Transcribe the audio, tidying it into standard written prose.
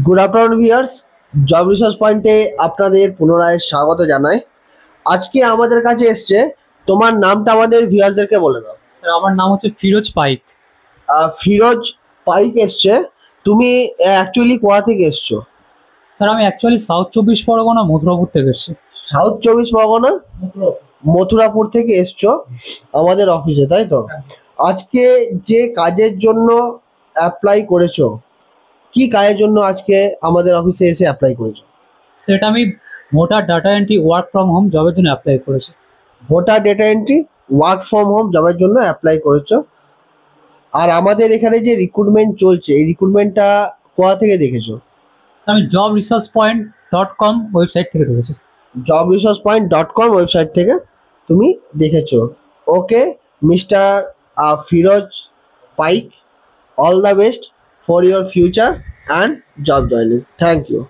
Good afternoon viewers, job resource পয়েন্টে আপনাদের পুনরায় স্বাগত জানাই। আজকে আমাদের কাছে এসছে, তোমার নামটা আমাদের ভিউয়ার্সদেরকে বলে দাও। স্যার আমার নাম হচ্ছে ফিরোজ পাইক। ফিরোজ পাইক এসছে। তুমি অ্যাকচুয়ালি কোথা থেকে এসছো? স্যার আমি অ্যাকচুয়ালি সাউথ চব্বিশ পরগনা মথুরাপুর থেকে এসেছি। সাউথ চব্বিশ পরগনা মথুরাপুর থেকে এসছো আমাদের অফিসে, তাই তো? আজকে যে কাজের জন্য অ্যাপ্লাই করেছো, কি কাজের জন্য আজকে আমাদের অফিসে এসে অ্যাপ্লাই করেছো? সেটা আমি voter data entry work from home জবের জন্য অ্যাপ্লাই করেছি। Voter data entry work from home জবের জন্য অ্যাপ্লাই করেছো। আর আমাদের এখানে যে রিক্রুটমেন্ট চলছে, এই রিক্রুটমেন্টটা কোথা থেকে দেখেছো? আমি job.resource.com ওয়েবসাইট থেকে দেখেছি। jobresourcepoint.com ওয়েবসাইট থেকে তুমি দেখেছো। Okay mister Firoz Paik, all the best for your future and job joining. Thank you.